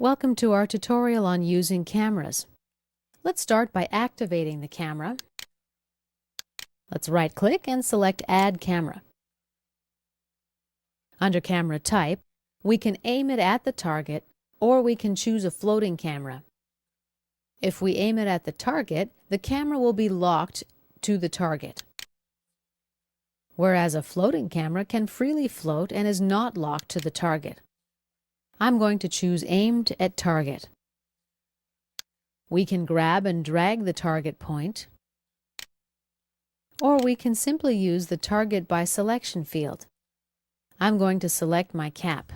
Welcome to our tutorial on using cameras. Let's start by activating the camera. Let's right-click and select Add Camera. Under Camera Type, we can aim it at the target or we can choose a floating camera. If we aim it at the target, the camera will be locked to the target, whereas a floating camera can freely float and is not locked to the target. I'm going to choose Aimed at Target. We can grab and drag the target point, or we can simply use the Target by Selection field. I'm going to select my cap.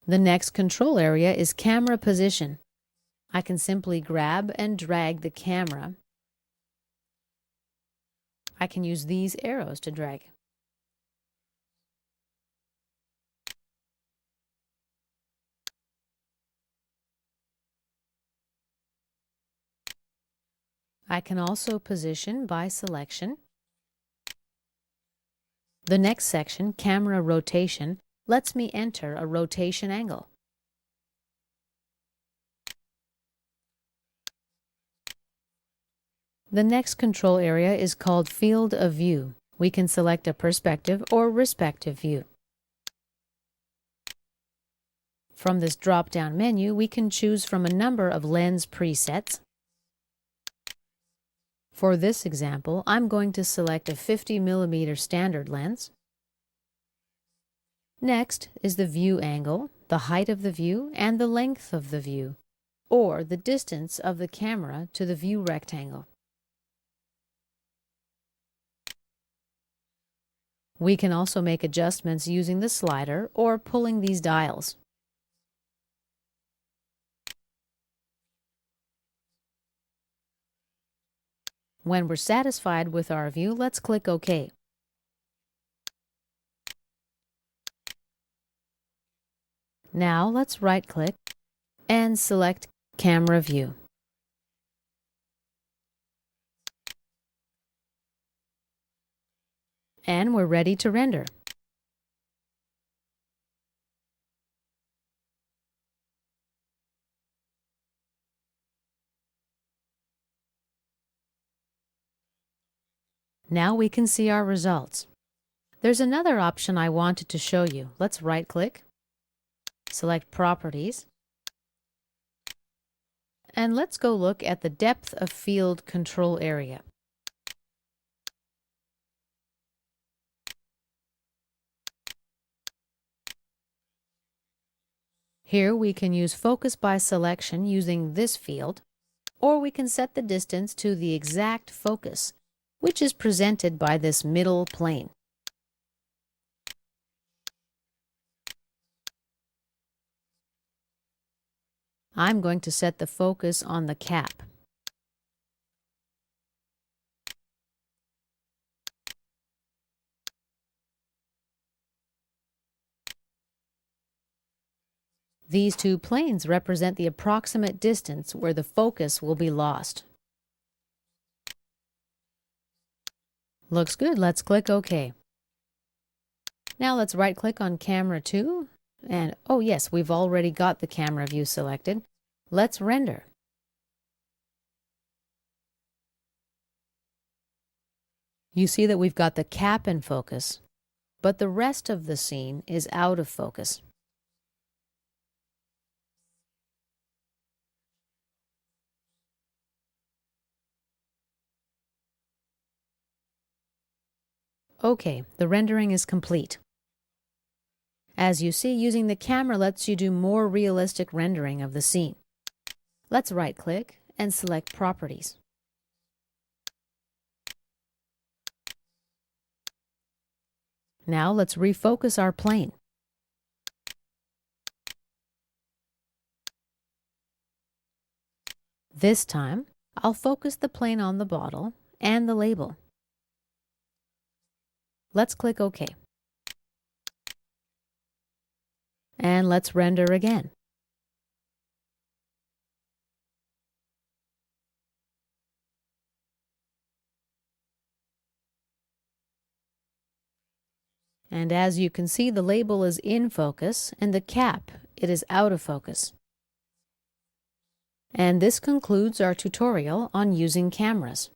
The next control area is Camera Position. I can simply grab and drag the camera. I can use these arrows to drag. I can also position by selection. The next section, Camera Rotation, lets me enter a rotation angle. The next control area is called Field of View. We can select a perspective or respective view. From this drop-down menu, we can choose from a number of lens presets. For this example, I'm going to select a 50mm standard lens. Next is the view angle, the height of the view, and the length of the view, or the distance of the camera to the view rectangle. We can also make adjustments using the slider or pulling these dials. When we're satisfied with our view, let's click OK. Now let's right-click and select Camera View. And we're ready to render. Now we can see our results. There's another option I wanted to show you. Let's right-click, select Properties, and let's go look at the Depth of Field control area. Here we can use Focus by Selection using this field, or we can set the distance to the exact focus, which is presented by this middle plane. I'm going to set the focus on the cap. These two planes represent the approximate distance where the focus will be lost. Looks good. Let's click OK. Now let's right-click on Camera 2, and oh yes, we've already got the camera view selected. Let's render. You see that we've got the cap in focus, but the rest of the scene is out of focus. Okay, the rendering is complete. As you see, using the camera lets you do more realistic rendering of the scene. Let's right-click and select Properties. Now let's refocus our plane. This time, I'll focus the plane on the bottle and the label. Let's click OK. And let's render again. And as you can see, the label is in focus and the cap, it is out of focus. And this concludes our tutorial on using cameras.